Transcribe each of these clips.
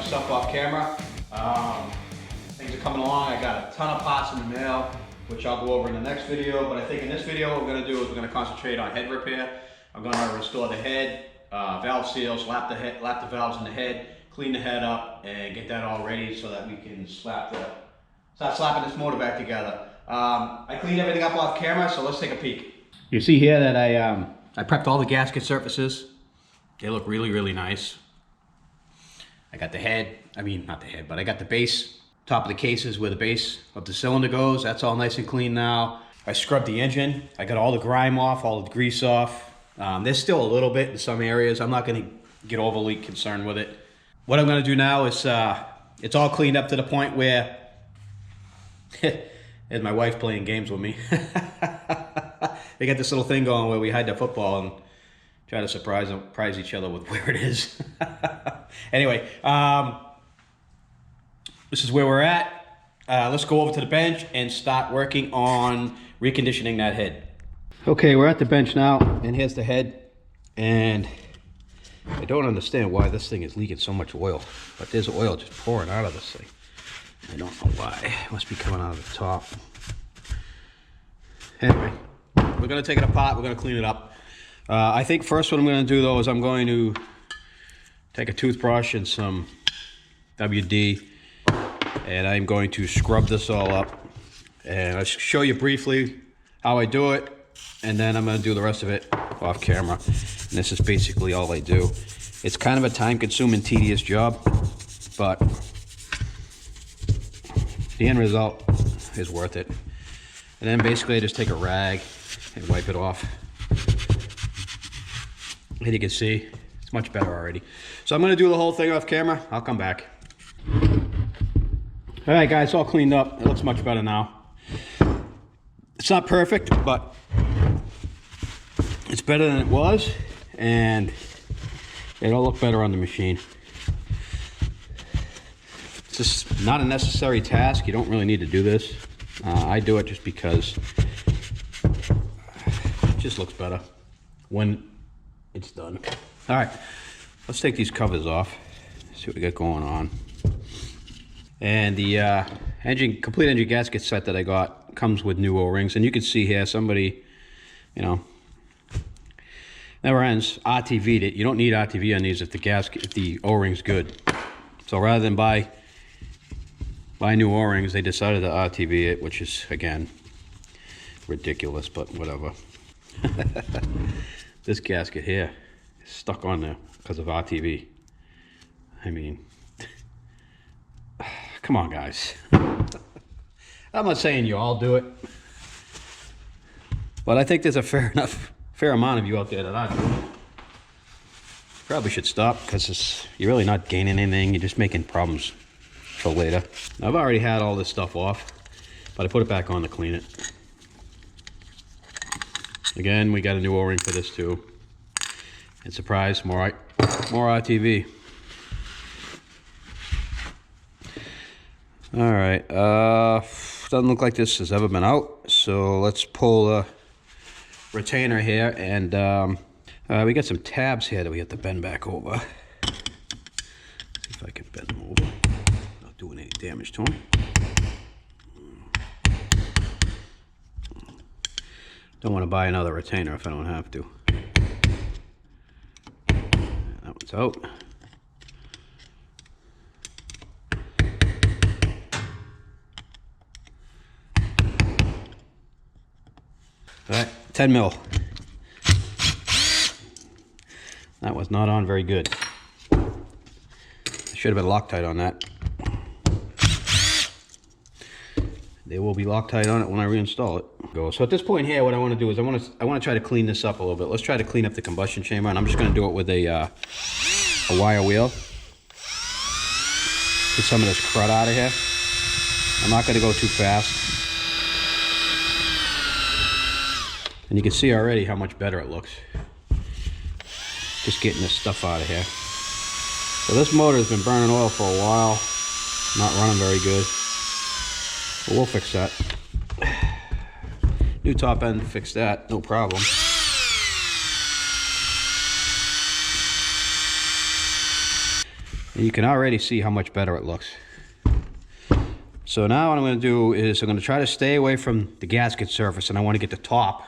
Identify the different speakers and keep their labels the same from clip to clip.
Speaker 1: stuff off camera. Things are coming along. I got a ton of parts in the mail, which I'll go over in the next video. But I think in this video, what we're gonna do is we're gonna concentrate on head repair. I'm gonna restore the head, valve seals, lap the valves in the head, clean the head up, and get that all ready so that we can start slapping this motor back together. I cleaned everything up off camera, so let's take a peek. You see here that I prepped all the gasket surfaces. They look really, really nice. I got the head, not the head, but I got the base, top of the cases where the base of the cylinder goes. That's all nice and clean now. I scrubbed the engine. I got all the grime off, all the grease off. There's still a little bit in some areas. I'm not gonna get overly concerned with it. What I'm gonna do now is, it's all cleaned up to the point where, there's my wife playing games with me. They got this little thing going where we hide the football and try to surprise each other with where it is. Anyway, this is where we're at. Let's go over to the bench and start working on reconditioning that head. Okay, we're at the bench now, and here's the head. And I don't understand why this thing is leaking so much oil, but there's oil just pouring out of this thing. I don't know why. It must be coming out of the top. Anyway, we're gonna take it apart, we're gonna clean it up. I think first what I'm gonna do though is I'm going to take a toothbrush and some WD, and I'm going to scrub this all up. And I'll show you briefly how I do it, and then I'm gonna do the rest of it off camera. And this is basically all I do. It's kind of a time-consuming, tedious job, but the end result is worth it. And then basically I just take a rag and wipe it off. And you can see it's much better already. So I'm gonna do the whole thing off camera. I'll come back. All right guys, all cleaned up. It looks much better now. It's not perfect, but it's better than it was, and it'll look better on the machine. It's just not a necessary task. You don't really need to do this. I do it just because it just looks better when it's done. All right, let's take these covers off, see what we got going on. And the complete engine gasket set that I got comes with new O-rings, and you can see here somebody, never ends, RTV'd it. You don't need RTV on these if the O-ring's good. So rather than buy new O-rings, they decided to RTV it, which is, again, ridiculous, but whatever. This gasket here is stuck on there because of RTV. Come on, guys. I'm not saying you all do it, but I think there's a fair amount of you out there that are doing it. Probably should stop, because you're really not gaining anything. You're just making problems for later. I've already had all this stuff off, but I put it back on to clean it. Again, we got a new O-ring for this too. And surprise, more RTV. All right, doesn't look like this has ever been out. So let's pull a retainer here, and we got some tabs here that we have to bend back over. See if I can bend them over. Not doing any damage to them. Don't want to buy another retainer if I don't have to. That one's out. All right, 10 mil. That was not on very good. Should have been Loctite on that. They will be Loctite on it when I reinstall it. So at this point here, what I want to do is I want to try to clean this up a little bit. Let's try to clean up the combustion chamber, and I'm just going to do it with a wire wheel. Get some of this crud out of here. I'm not going to go too fast. And you can see already how much better it looks. Just getting this stuff out of here. So this motor has been burning oil for a while. Not running very good. But we'll fix that. New top end, fix that, no problem. And you can already see how much better it looks. So now what I'm going to do is I'm going to try to stay away from the gasket surface, and I want to get the top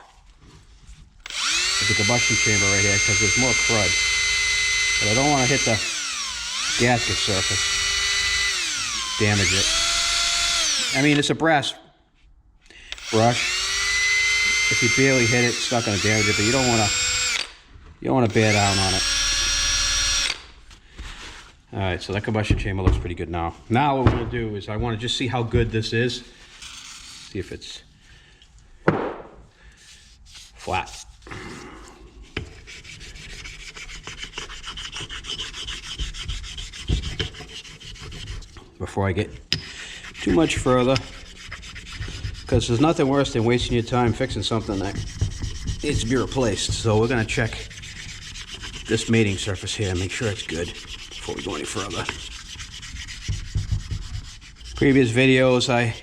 Speaker 1: of the combustion chamber right here because there's more crud. But I don't want to hit the gasket surface, damage it. I mean, it's a brass brush. If you barely hit it, it's not going to damage it, but you don't want to bear down on it. All right, so that combustion chamber looks pretty good now. Now what we're going to do is I want to just see how good this is. See if it's flat. Before I get too much further, because there's nothing worse than wasting your time fixing something that needs to be replaced. So we're going to check this mating surface here and make sure it's good before we go any further. Previous videos I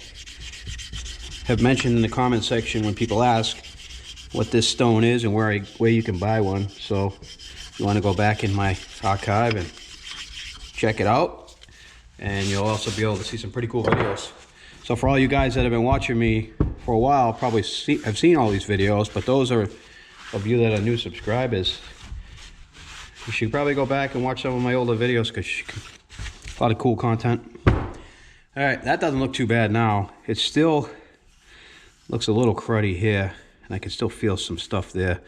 Speaker 1: have mentioned in the comment section when people ask what this stone is and where you can buy one. So if you want to go back in my archive and check it out, and you'll also be able to see some pretty cool videos. So for all you guys that have been watching me for a while, probably have seen all these videos, but those of you that are new subscribers, you should probably go back and watch some of my older videos because a lot of cool content. All right, that doesn't look too bad now. It still looks a little cruddy here, and I can still feel some stuff there.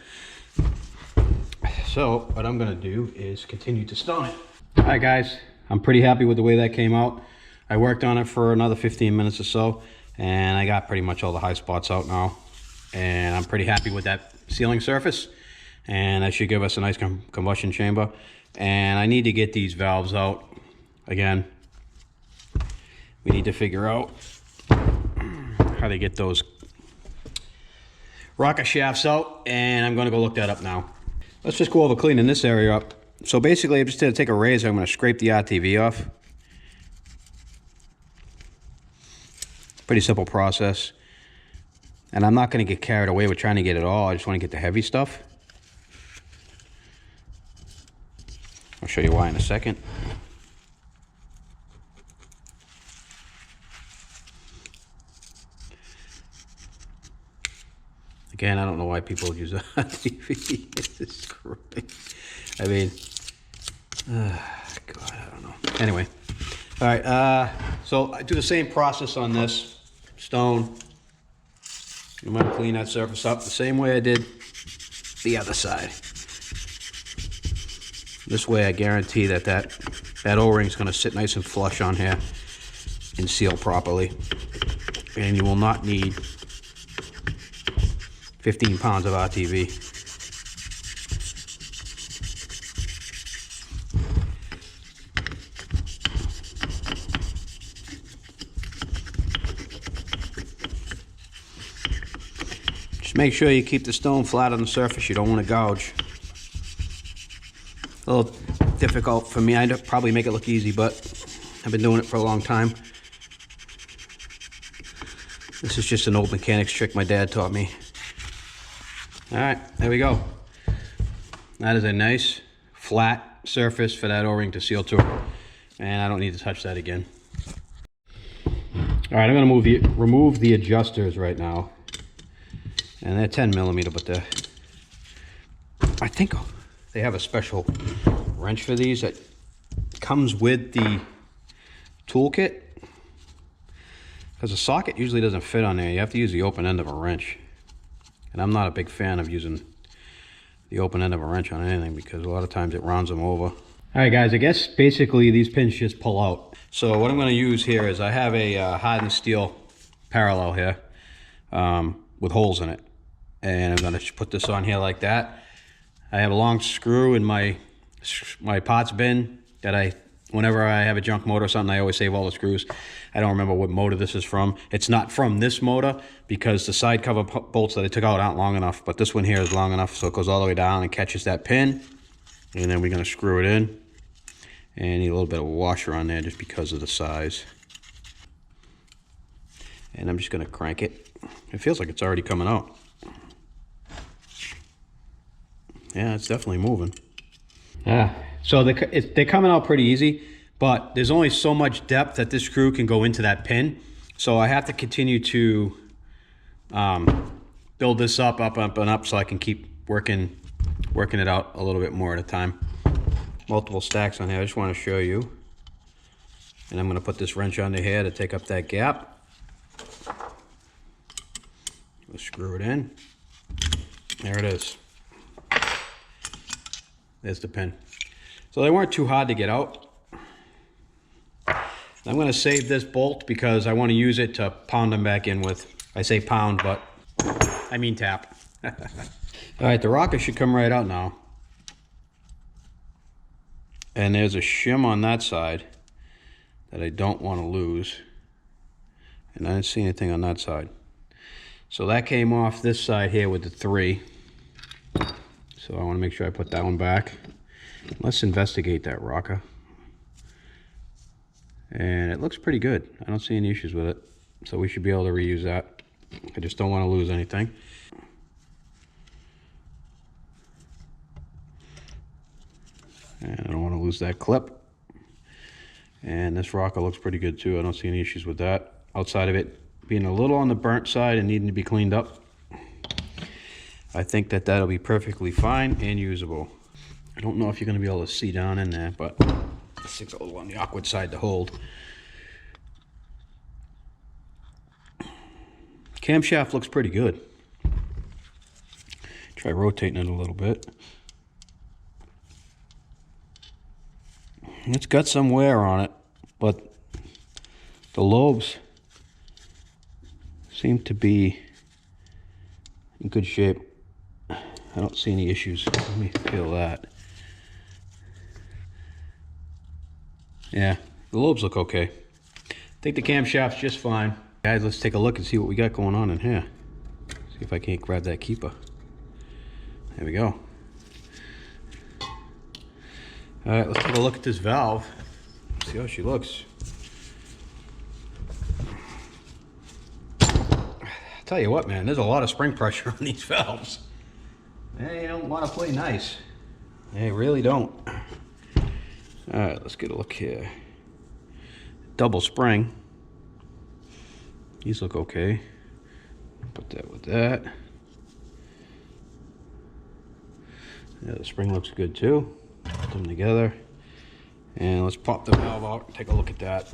Speaker 1: So what I'm gonna do is continue to stone it. All right, guys, I'm pretty happy with the way that came out. I worked on it for another 15 minutes or so, and I got pretty much all the high spots out now. And I'm pretty happy with that sealing surface. And that should give us a nice combustion chamber. And I need to get these valves out again. We need to figure out how to get those rocker shafts out, and I'm going to go look that up now. Let's just go over cleaning this area up. So basically, I'm just going to take a razor. I'm going to scrape the RTV off. Pretty simple process. And I'm not going to get carried away with trying to get it all. I just want to get the heavy stuff. I'll show you why in a second. Again, I don't know why people use a RTV. This is great. I mean, God, I don't know. Anyway, all right. So I do the same process on this stone. I'm going to clean that surface up the same way I did the other side. This way I guarantee that O-ring is going to sit nice and flush on here and seal properly. And you will not need 15 pounds of RTV. Just make sure you keep the stone flat on the surface. You don't want to gouge. A little difficult for me. I'd probably make it look easy, but I've been doing it for a long time. This is just an old mechanics trick my dad taught me. All right, there we go. That is a nice flat surface for that O-ring to seal to. And I don't need to touch that again. All right, I'm gonna remove the adjusters right now. And they're 10 millimeter, but I think they have a special wrench for these that comes with the toolkit. Because the socket usually doesn't fit on there. You have to use the open end of a wrench. And I'm not a big fan of using the open end of a wrench on anything because a lot of times it rounds them over. All right, guys, I guess basically these pins just pull out. So what I'm going to use here is I have a hardened steel parallel here with holes in it. And I'm going to put this on here like that. I have a long screw in my parts bin that whenever I have a junk motor or something, I always save all the screws. I don't remember what motor this is from. It's not from this motor because the side cover bolts that I took out aren't long enough, but this one here is long enough so it goes all the way down and catches that pin. And then we're going to screw it in. And need a little bit of a washer on there just because of the size. And I'm just going to crank it. It feels like it's already coming out. Yeah, it's definitely moving. Yeah, so they're coming out pretty easy, but there's only so much depth that this screw can go into that pin. So I have to continue to build this up and up so I can keep working it out a little bit more at a time. Multiple stacks on here. I just want to show you. And I'm going to put this wrench under here to take up that gap. We'll screw it in. There it is. There's the pin. So they weren't too hard to get out. I'm going to save this bolt because I want to use it to pound them back in with. I say pound, but I mean tap. All right, the rocker should come right out now. And there's a shim on that side that I don't want to lose. And I didn't see anything on that side. So that came off this side here with the 3. So I want to make sure I put that one back. Let's investigate that rocker. And it looks pretty good. I don't see any issues with it. So we should be able to reuse that. I just don't want to lose anything. And I don't want to lose that clip. And this rocker looks pretty good too. I don't see any issues with that. Outside of it being a little on the burnt side and needing to be cleaned up, I think that that'll be perfectly fine and usable. I don't know if you're going to be able to see down in there, but this thing's a little on the awkward side to hold. Camshaft looks pretty good. Try rotating it a little bit. It's got some wear on it, but the lobes seem to be in good shape. I don't see any issues. Let me feel that. Yeah, the lobes look okay. I think the camshaft's just fine. Guys, let's take a look and see what we got going on in here. See if I can't grab that keeper. There we go. All right, let's take a look at this valve. See how she looks. I'll tell you what, man, there's a lot of spring pressure on these valves. They don't want to play nice. They really don't. All right, let's get a look here. Double spring. These look okay. Put that with that. Yeah, the spring looks good too. Put them together. And let's pop the valve out and take a look at that.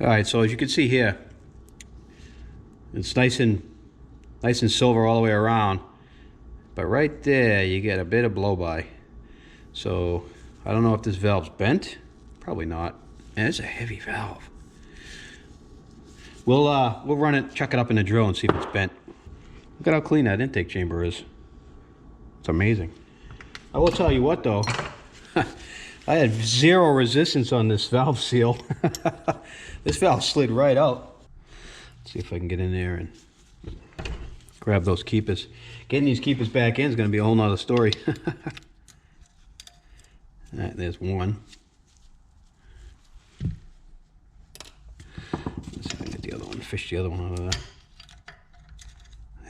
Speaker 1: All right, so as you can see here, it's nice and silver all the way around, but right there you get a bit of blow by. So I don't know if this valve's bent. Probably not. And it's a heavy valve. We'll run it, chuck it up in the drill and see if it's bent. Look at how clean that intake chamber is. It's amazing. I will tell you what though, I had zero resistance on this valve seal. This valve slid right out. Let's see if I can get in there and grab those keepers. Getting these keepers back in is going to be a whole nother story. All right, there's one. Let's see if I can get the other one, fish the other one out of there.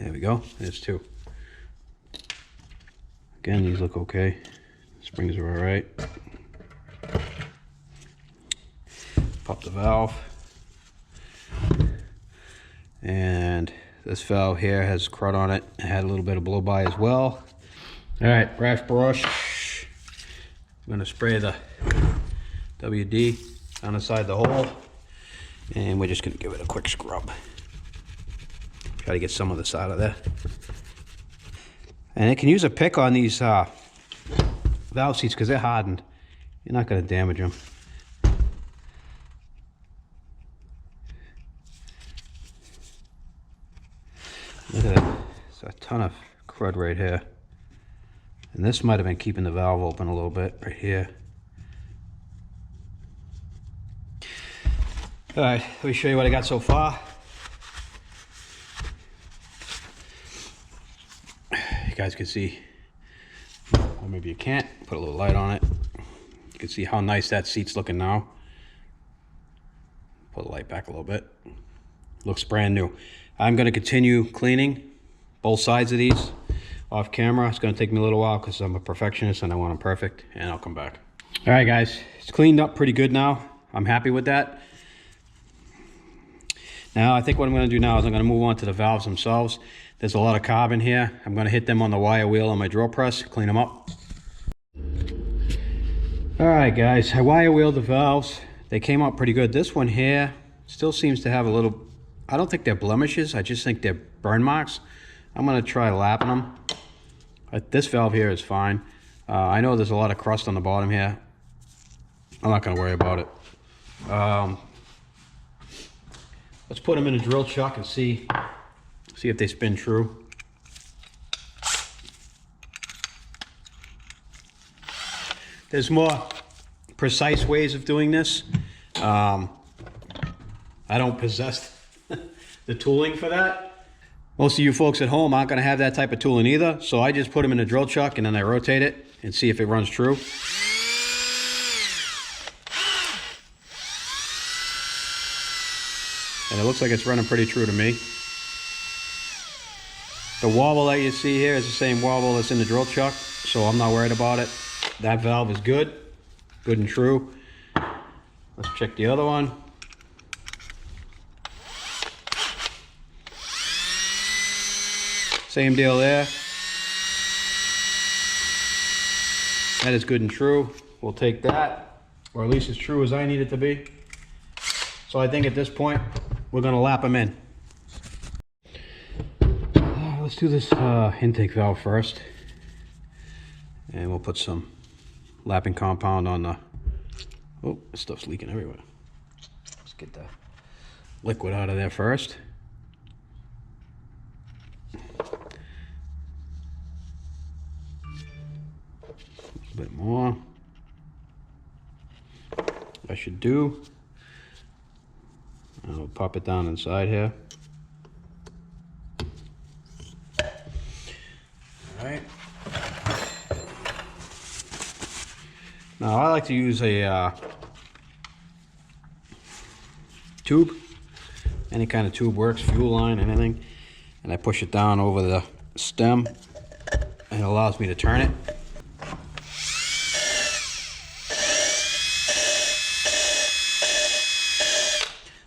Speaker 1: There we go, there's 2. Again, these look okay. Springs are all right. Pop the valve. And this valve here has crud on it. It had a little bit of blow by as well. All right, brass brush. I'm gonna spray the WD on the side of the hole. And we're just gonna give it a quick scrub. Try to get some of this out of there. And it can use a pick on these valve seats because they're hardened. You're not gonna damage them. Look at that. There's a ton of crud right here. And this might have been keeping the valve open a little bit right here. All right, let me show you what I got so far. You guys can see, or maybe you can't, put a little light on it. You can see how nice that seat's looking now. Pull the light back a little bit. Looks brand new. I'm going to continue cleaning both sides of these. off camera. It's gonna take me a little while because I'm a perfectionist and I want them perfect, and I'll come back. All right, guys, it's cleaned up pretty good now. I'm happy with that. Now, I think what I'm gonna do now is I'm gonna move on to the valves themselves. There's a lot of carbon here. I'm gonna hit them on the wire wheel on my drill press, clean them up. All right, guys, I wire wheeled the valves. They came out pretty good. This one here still seems to have a little, I don't think they're blemishes, I just think they're burn marks. I'm gonna try lapping them. This valve here is fine. I know there's a lot of crust on the bottom here. I'm not gonna worry about it. Let's put them in a drill chuck and see if they spin true. There's more precise ways of doing this. I don't possess the tooling for that. Most of you folks at home aren't gonna have that type of tooling either, so I just put them in a drill chuck and then I rotate it and see if it runs true. And it looks like it's running pretty true to me. The wobble that you see here is the same wobble that's in the drill chuck, so I'm not worried about it. That valve is good and true. Let's check the other one. Same deal there. That is good and true. We'll take that, or at least as true as I need it to be. So I think at this point, we're gonna lap them in. Let's do this intake valve first. And we'll put some lapping compound on the, oh, this stuff's leaking everywhere. Let's get the liquid out of there first. A bit more. I should do. I'll pop it down inside here. All right. Now I like to use a tube. Any kind of tube works, fuel line, anything. And I push it down over the stem and it allows me to turn it.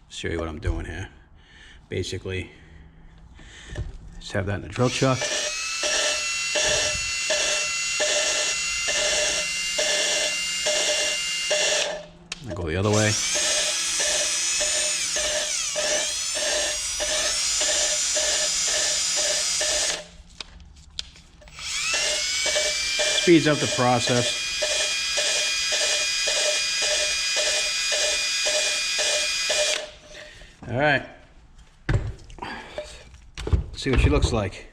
Speaker 1: Show you what I'm doing here. Basically, just have that in the drill chuck. I go the other way. Speeds up the process. All right, let's see what she looks like.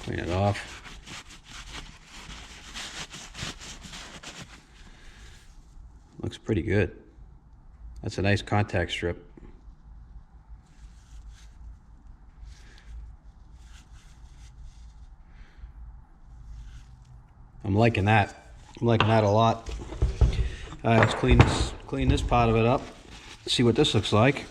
Speaker 1: Clean it off. Looks pretty good. That's a nice contact strip. I'm liking that. I'm liking that a lot. Let's clean this part of it up. See what this looks like.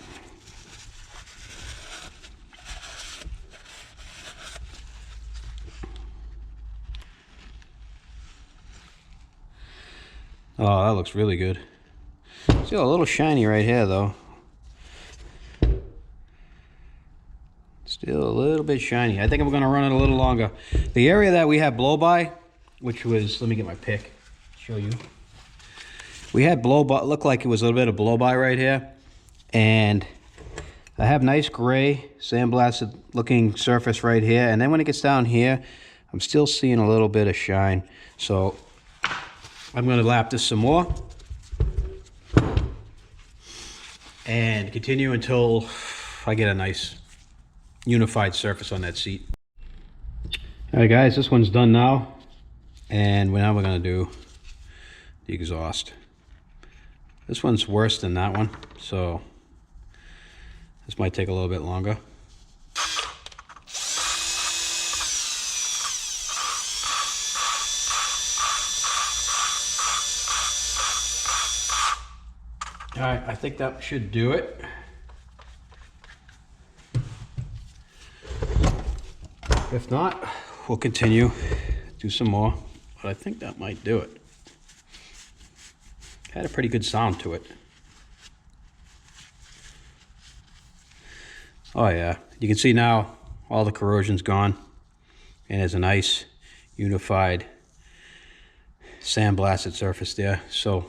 Speaker 1: Oh, that looks really good. Still a little shiny right here though. Still a little bit shiny. I think I'm gonna run it a little longer. The area that we had blow by, which was, let me get my pick, show you. We had blow by, looked like it was a little bit of blow by right here. And I have nice gray sandblasted looking surface right here. And then when it gets down here, I'm still seeing a little bit of shine. So I'm gonna lap this some more. And continue until I get a nice unified surface on that seat. All right guys, this one's done now. And now we're gonna do the exhaust. This one's worse than that one, so this might take a little bit longer. All right, I think that should do it. If not, we'll continue, do some more, but I think that might do it. Had a pretty good sound to it. Oh yeah, you can see now all the corrosion's gone, and there's a nice unified sandblasted surface there. So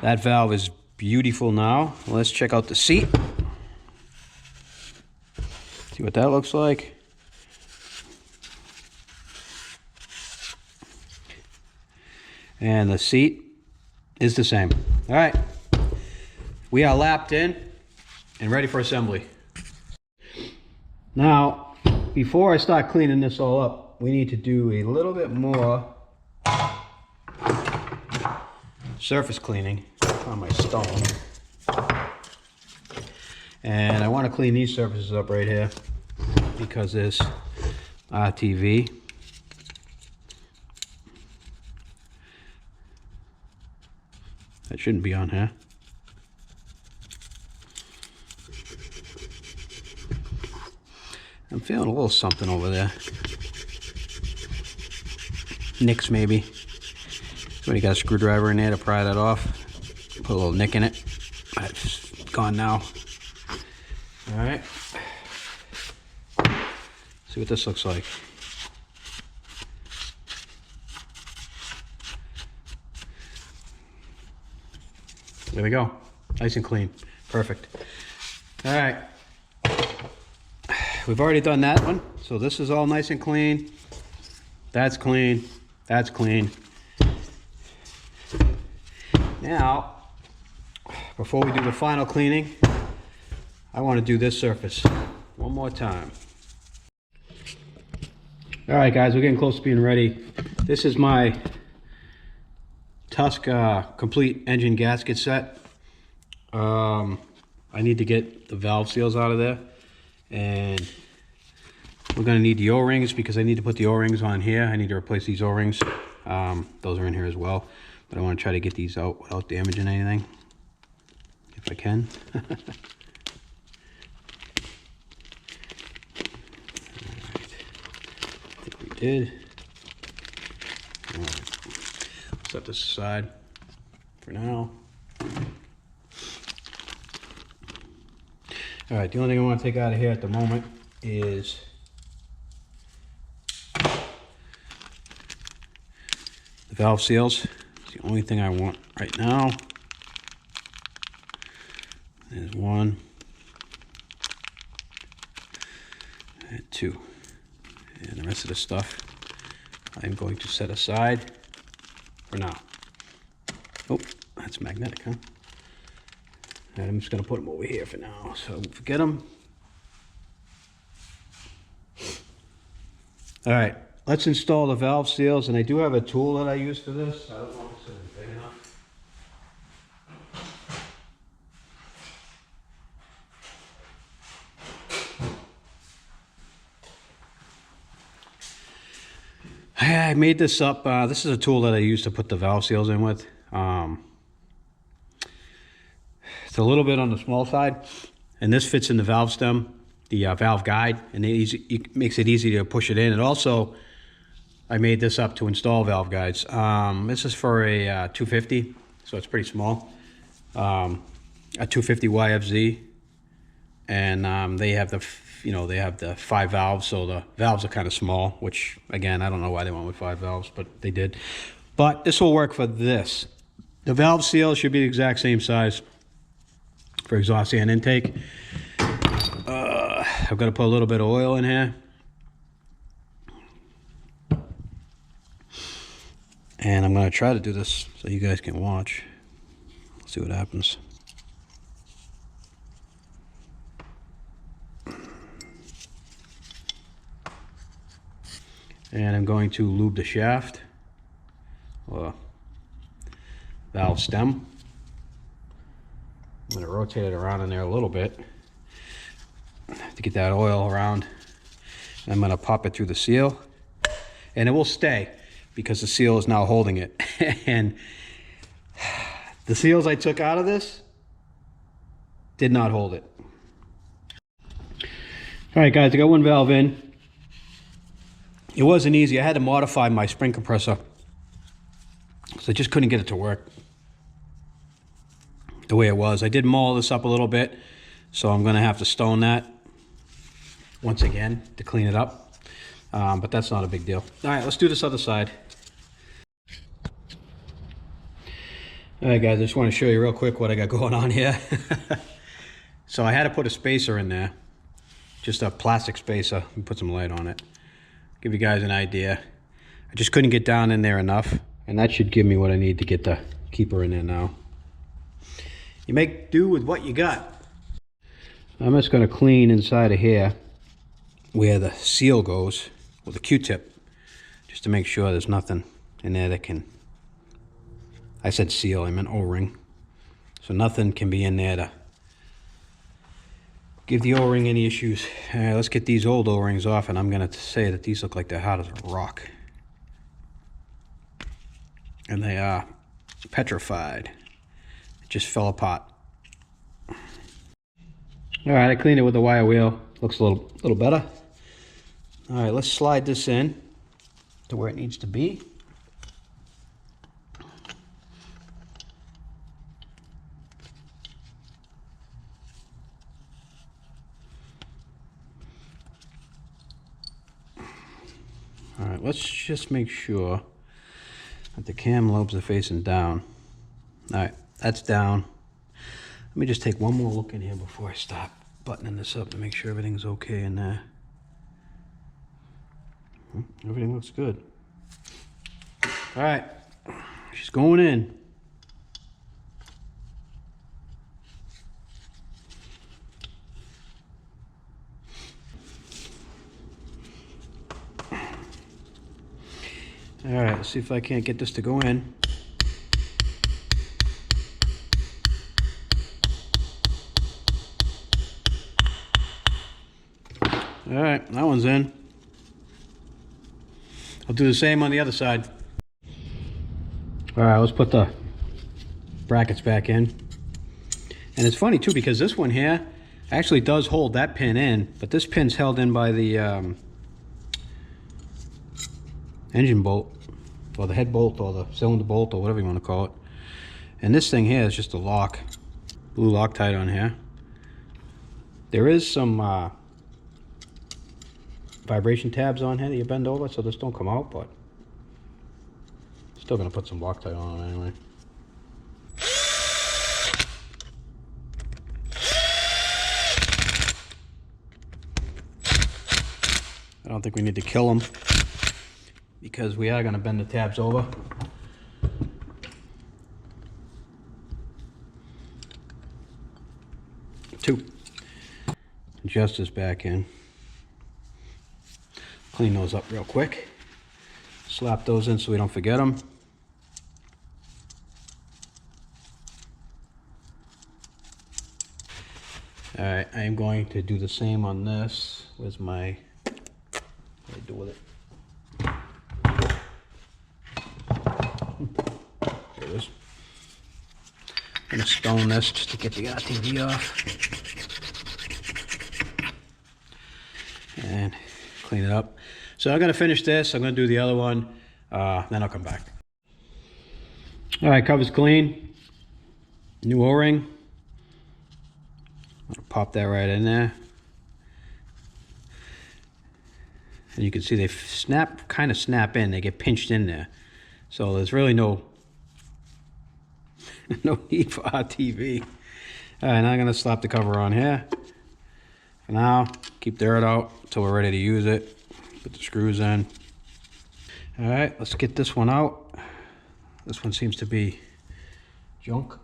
Speaker 1: that valve is beautiful now. Let's check out the seat. See what that looks like. And the seat is the same. All right, we are lapped in and ready for assembly. Now, before I start cleaning this all up, we need to do a little bit more surface cleaning on my stone. And I want to clean these surfaces up right here because there's RTV. That shouldn't be on here. I'm feeling a little something over there. Nicks maybe. Somebody got a screwdriver in there to pry that off. Put a little nick in it. It's gone now. All right. See what this looks like. There we go. Nice and clean. Perfect. All right. We've already done that one. So this is all nice and clean. That's clean. That's clean. Now, before we do the final cleaning, I want to do this surface one more time. All right, guys, we're getting close to being ready. This is my Tusk complete engine gasket set. I need to get the valve seals out of there, and we're going to need the O-rings because I need to put the O-rings on here. I need to replace these O-rings. Those are in here as well, but I want to try to get these out without damaging anything, if I can. All right. I think we did. All right. Set this aside for now. All right, the only thing I want to take out of here at the moment is the valve seals. It's the only thing I want right now. There's one and two. And the rest of the stuff I'm going to set aside for now. Oh, that's magnetic, huh? And I'm just going to put them over here for now, so forget them. All right, let's install the valve seals, and I do have a tool that I use for this. I don't know if it's big enough. I made this up. This is a tool that I use to put the valve seals in with. It's a little bit on the small side, and this fits in the valve stem, the valve guide, and it makes it easy to push it in. And also, I made this up to install valve guides. This is for a 250, so it's pretty small. A 250 YFZ, and they have the, they have the 5 valves, so the valves are kind of small. Which again, I don't know why they went with 5 valves, but they did. But this will work for this. The valve seal should be the exact same size for exhaust and intake. I've got to put a little bit of oil in here. And I'm going to try to do this so you guys can watch. Let's see what happens. And I'm going to lube the shaft, or valve stem. I'm going to rotate it around in there a little bit to get that oil around. And I'm going to pop it through the seal, and it will stay because the seal is now holding it. And the seals I took out of this did not hold it. All right, guys, I got one valve in. It wasn't easy. I had to modify my spring compressor because I just couldn't get it to work the way it was. I did mull this up a little bit, so I'm going to have to stone that once again to clean it up. But that's not a big deal. All right, let's do this other side. All right, guys, I just want to show you real quick what I got going on here. So I had to put a spacer in there, just a plastic spacer. Let me put some light on it. Give you guys an idea. I just couldn't get down in there enough, and that should give me what I need to get the keeper in there now. You make do with what you got. I'm just going to clean inside of here where the seal goes with a Q-tip, just to make sure there's nothing in there that can, I said seal, I meant O-ring. So nothing can be in there to give the O-ring any issues. All right, let's get these old O-rings off, and I'm gonna say that these look like they're hard as a rock. And they are petrified. It just fell apart. All right, I cleaned it with the wire wheel. Looks a little better. All right, let's slide this in to where it needs to be. All right, let's just make sure that the cam lobes are facing down. All right, that's down. Let me just take one more look in here before I stop buttoning this up to make sure everything's okay in there. Everything looks good. All right, she's going in. All right, let's see if I can't get this to go in. All right, that one's in. I'll do the same on the other side. All right, let's put the brackets back in. And it's funny too, because this one here actually does hold that pin in, but this pin's held in by the engine bolt, or the head bolt, or the cylinder bolt, or whatever you want to call it. And this thing here is just a lock, blue Loctite on here. There is some vibration tabs on here that you bend over so this don't come out, but still gonna put some Loctite on it anyway. I don't think we need to kill them, because we are going to bend the tabs over. Two. Adjust this back in. Clean those up real quick. Slap those in so we don't forget them. Alright, I am going to do the same on this. Where's my... what do I do with it? There it is. I'm going to stone this just to get the RTV off. And clean it up. So I'm going to finish this. I'm going to do the other one. Then I'll come back. Alright, cover's clean. New O-ring. I'll pop that right in there. And you can see they snap, kind of snap in. They get pinched in there. So there's really no need for RTV. All right, now I'm gonna slap the cover on here. For now, keep the dirt out until we're ready to use it. Put the screws in. All right, let's get this one out. This one seems to be junk.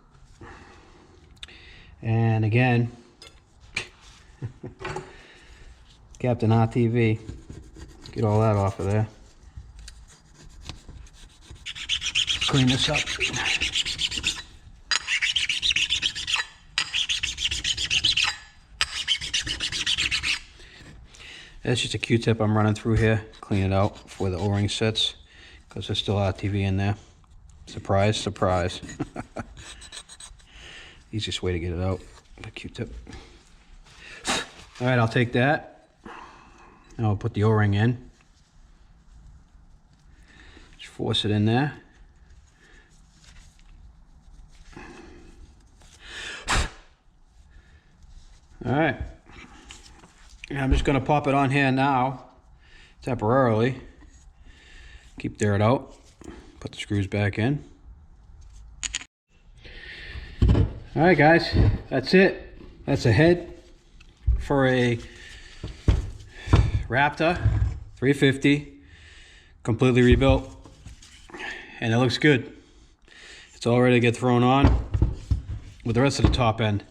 Speaker 1: And again, Captain RTV. Get all that off of there. Clean this up. That's just a Q-tip I'm running through here. Clean it out before the O-ring sits, because there's still RTV in there. Surprise, surprise. Easiest way to get it out, a Q-tip. All right, I'll take that. Now I'll put the O-ring in. force it in there. All right. And I'm just going to pop it on here now, temporarily. Keep dirt out. Put the screws back in. All right, guys, that's it. That's a head for a Raptor 350, completely rebuilt, and it looks good. It's all ready to get thrown on with the rest of the top end.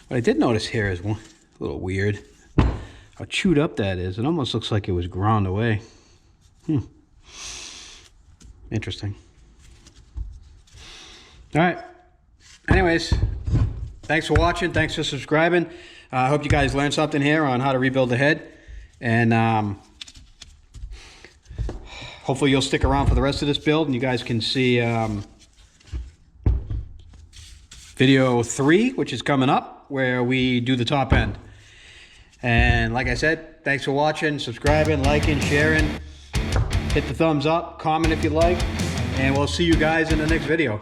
Speaker 1: What I did notice here is one a little weird. How chewed up that is. It almost looks like it was ground away. Interesting. All right. Anyways, thanks for watching. Thanks for subscribing. I hope you guys learned something here on how to rebuild the head. And hopefully you'll stick around for the rest of this build and you guys can see video 3, which is coming up, where we do the top end. And like I said, thanks for watching, subscribing, liking, sharing. Hit the thumbs up, comment if you like, and we'll see you guys in the next video.